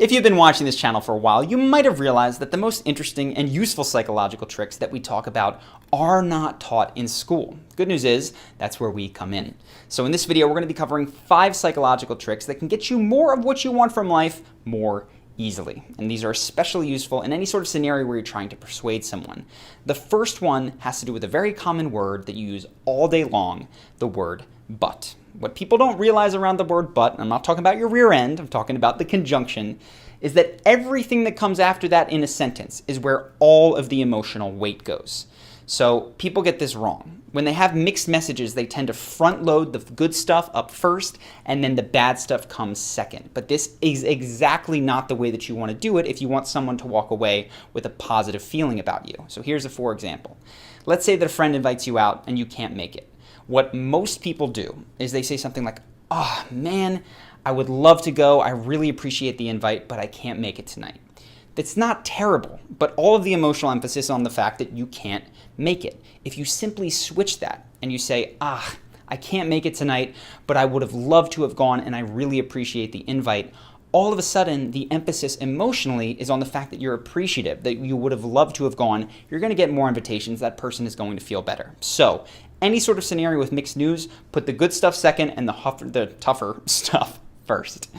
If you've been watching this channel for a while, you might have realized that the most interesting and useful psychological tricks that we talk about are not taught in school. Good news is, that's where we come in. So in this video, we're going to be covering 5 psychological tricks that can get you more of what you want from life more easily. And these are especially useful in any sort of scenario where you're trying to persuade someone. The first one has to do with a very common word that you use all day long, the word but. What people don't realize around the word but, I'm not talking about your rear end, I'm talking about the conjunction, is that everything that comes after that in a sentence is where all of the emotional weight goes. So people get this wrong. When they have mixed messages, they tend to front load the good stuff up first and then the bad stuff comes second. But this is exactly not the way that you want to do it if you want someone to walk away with a positive feeling about you. So here's a for example. Let's say that a friend invites you out and you can't make it. What most people do is they say something like, "Oh man, I would love to go. I really appreciate the invite, but I can't make it tonight." That's not terrible, but all of the emotional emphasis on the fact that you can't make it. If you simply switch that and you say, I can't make it tonight, but I would have loved to have gone and I really appreciate the invite, all of a sudden the emphasis emotionally is on the fact that you're appreciative, that you would have loved to have gone. You're going to get more invitations. That person is going to feel better. So any sort of scenario with mixed news, put the good stuff second and the tougher stuff first.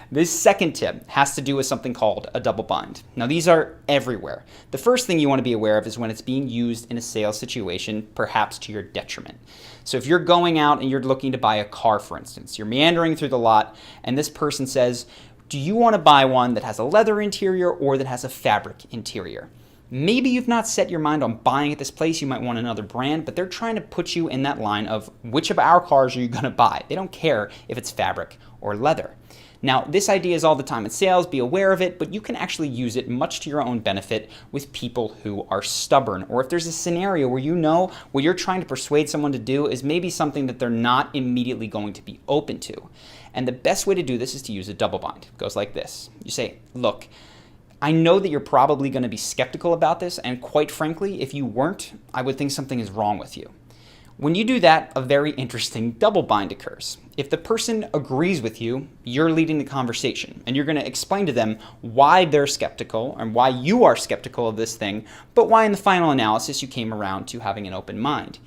This second tip has to do with something called a double bind. Now these are everywhere. The first thing you want to be aware of is when it's being used in a sales situation, perhaps to your detriment. So if you're going out and you're looking to buy a car, for instance, you're meandering through the lot and this person says, "Do you want to buy one that has a leather interior or that has a fabric interior?" Maybe you've not set your mind on buying at this place, you might want another brand, but they're trying to put you in that line of which of our cars are you going to buy? They don't care if it's fabric or leather. Now, this idea is all the time in sales, be aware of it, but you can actually use it much to your own benefit with people who are stubborn. Or if there's a scenario where you know what you're trying to persuade someone to do is maybe something that they're not immediately going to be open to. And the best way to do this is to use a double bind. It goes like this. You say, "Look, I know that you're probably going to be skeptical about this, and quite frankly, if you weren't, I would think something is wrong with you." When you do that, a very interesting double bind occurs. If the person agrees with you, you're leading the conversation, and you're going to explain to them why they're skeptical and why you are skeptical of this thing, but why in the final analysis you came around to having an open mind.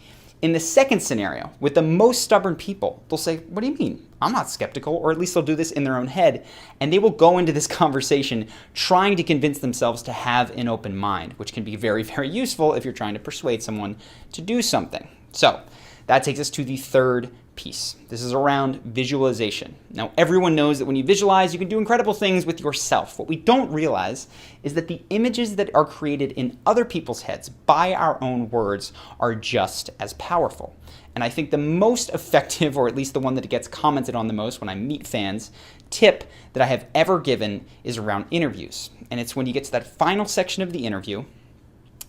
In the second scenario, with the most stubborn people, they'll say, "What do you mean? I'm not skeptical," or at least they'll do this in their own head, and they will go into this conversation trying to convince themselves to have an open mind, which can be very, very useful if you're trying to persuade someone to do something. So that takes us to the third piece. This is around visualization. Now, everyone knows that when you visualize, you can do incredible things with yourself. What we don't realize is that the images that are created in other people's heads by our own words are just as powerful. And I think the most effective, or at least the one that gets commented on the most when I meet fans, tip that I have ever given is around interviews. And it's when you get to that final section of the interview,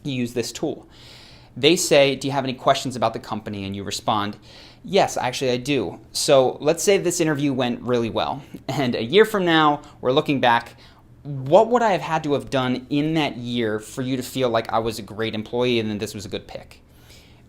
you use this tool. They say, "Do you have any questions about the company?" And you respond, "Yes, actually I do. So let's say this interview went really well. And a year from now, we're looking back, what would I have had to have done in that year for you to feel like I was a great employee and then this was a good pick?"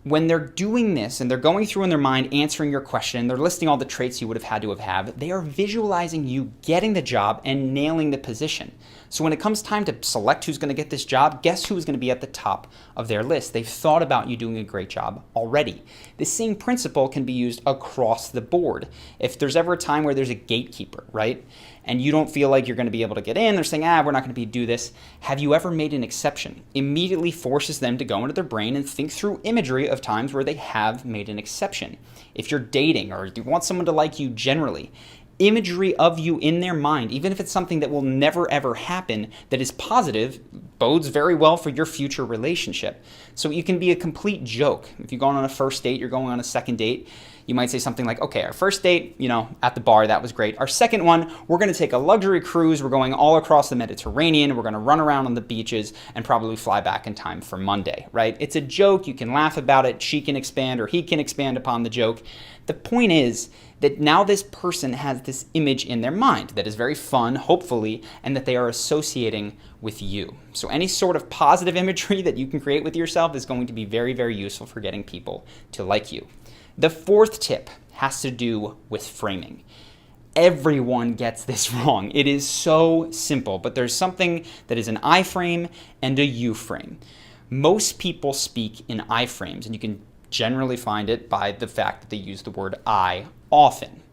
When they're doing this and they're going through in their mind answering your question, they're listing all the traits you would have had to have, they are visualizing you getting the job and nailing the position. So when it comes time to select who's going to get this job, guess who is going to be at the top of their list? They've thought about you doing a great job already. The same principle can be used across the board. If there's ever a time where there's a gatekeeper, right? And you don't feel like you're going to be able to get in, they're saying, we're not going to do this. Have you ever made an exception? Immediately forces them to go into their brain and think through imagery of times where they have made an exception. If you're dating or you want someone to like you generally, imagery of you in their mind, even if it's something that will never ever happen, that is positive, bodes very well for your future relationship. So you can be a complete joke. If you're going on a first date, you're going on a second date, you might say something like, "Okay, our first date, at the bar, that was great. Our second one, we're going to take a luxury cruise. We're going all across the Mediterranean. We're going to run around on the beaches and probably fly back in time for Monday," right? It's a joke. You can laugh about it. She can expand or he can expand upon the joke. The point is that now this person has this image in their mind that is very fun, hopefully, and that they are associating with you. So any sort of positive imagery that you can create with yourself is going to be very, very useful for getting people to like you. The fourth tip has to do with framing. Everyone gets this wrong. It is so simple, but there's something that is an I frame and a U frame. Most people speak in I frames, and you can generally find it by the fact that they use the word I often.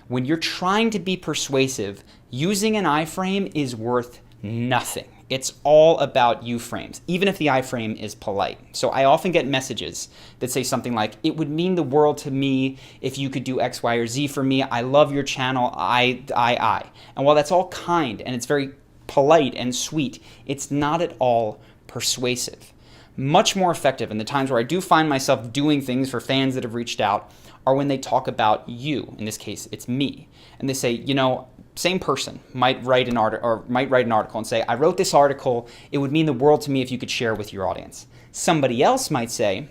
When you're trying to be persuasive, using an I frame is worth nothing. It's all about U frames, even if the I frame is polite. So I often get messages that say something like, it would mean the world to me if you could do X, Y, or Z for me. I love your channel, I. And while that's all kind and it's very polite and sweet, it's not at all persuasive. Much more effective, and the times where I do find myself doing things for fans that have reached out, are when they talk about you. In this case, it's me. And they say, you know, same person might write an article and say, I wrote this article, it would mean the world to me if you could share with your audience. Somebody else might say,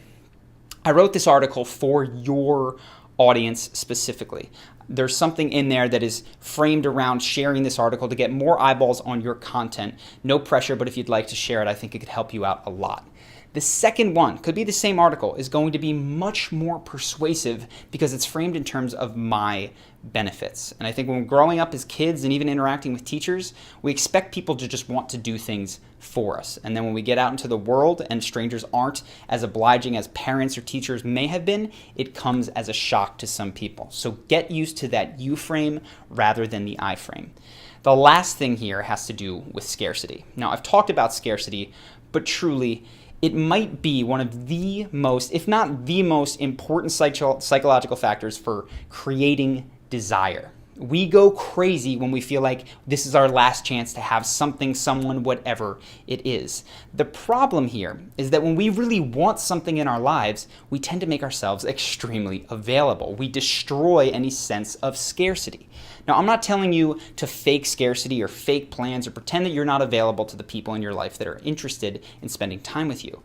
I wrote this article for your audience specifically. There's something in there that is framed around sharing this article to get more eyeballs on your content. No pressure, but if you'd like to share it, I think it could help you out a lot. The second one, could be the same article, is going to be much more persuasive because it's framed in terms of my benefits. And I think when we're growing up as kids and even interacting with teachers, we expect people to just want to do things for us. And then when we get out into the world and strangers aren't as obliging as parents or teachers may have been, it comes as a shock to some people. So get used to that U frame rather than the I frame. The last thing here has to do with scarcity. Now, I've talked about scarcity, but truly, it might be one of the most, if not the most important psychological factors for creating desire. We go crazy when we feel like this is our last chance to have something, someone, whatever it is. The problem here is that when we really want something in our lives, we tend to make ourselves extremely available. We destroy any sense of scarcity. Now, I'm not telling you to fake scarcity or fake plans or pretend that you're not available to the people in your life that are interested in spending time with you.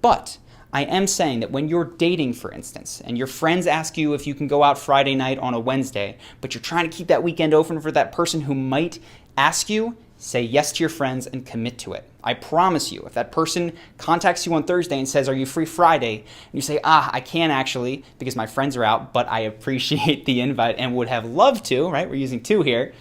But I am saying that when you're dating, for instance, and your friends ask you if you can go out Friday night on a Wednesday, but you're trying to keep that weekend open for that person who might ask you, say yes to your friends and commit to it. I promise you, if that person contacts you on Thursday and says, are you free Friday? And you say, I can't actually because my friends are out, but I appreciate the invite and would have loved to, right? We're using two here.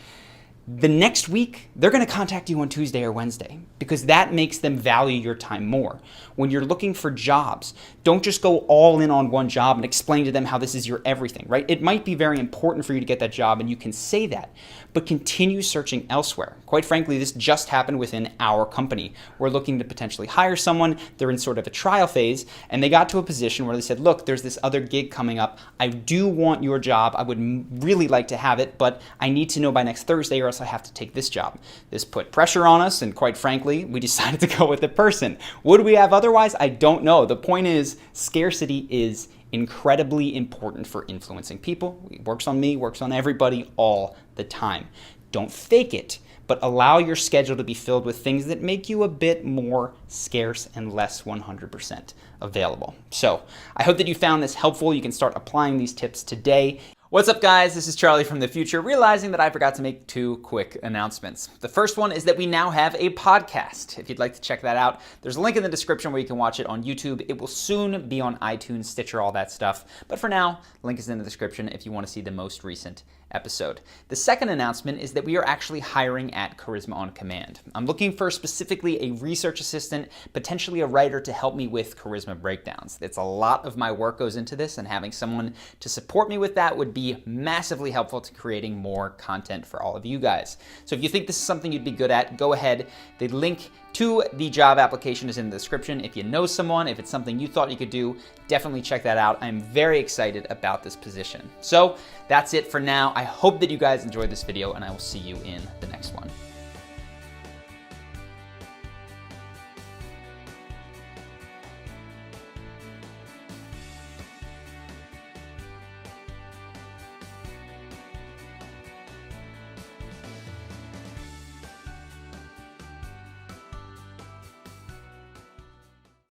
The next week, they're going to contact you on Tuesday or Wednesday because that makes them value your time more. When you're looking for jobs, don't just go all in on one job and explain to them how this is your everything, right? It might be very important for you to get that job and you can say that, but continue searching elsewhere. Quite frankly, this just happened within our company. We're looking to potentially hire someone. They're in sort of a trial phase and they got to a position where they said, look, there's this other gig coming up. I do want your job. I would really like to have it, but I need to know by next Thursday or else I have to take this job. This put pressure on us, and quite frankly, we decided to go with the person. Would we have otherwise? I don't know. The point is, scarcity is incredibly important for influencing people. It works on me, works on everybody all the time. Don't fake it, but allow your schedule to be filled with things that make you a bit more scarce and less 100% available. So I hope that you found this helpful. You can start applying these tips today. What's up, guys? This is Charlie from the future, realizing that I forgot to make two quick announcements. The first one is that we now have a podcast. If you'd like to check that out, there's a link in the description where you can watch it on YouTube. It will soon be on iTunes, Stitcher, all that stuff. But for now, link is in the description if you want to see the most recent episode. The second announcement is that we are actually hiring at Charisma on Command. I'm looking for specifically a research assistant, potentially a writer to help me with Charisma breakdowns. It's a lot of my work goes into this, and having someone to support me with that would be massively helpful to creating more content for all of you guys. So if you think this is something you'd be good at, go ahead. The link to the job application is in the description. If you know someone, if it's something you thought you could do, definitely check that out. I'm very excited about this position. So that's it for now. I hope that you guys enjoyed this video, and I will see you in the next one.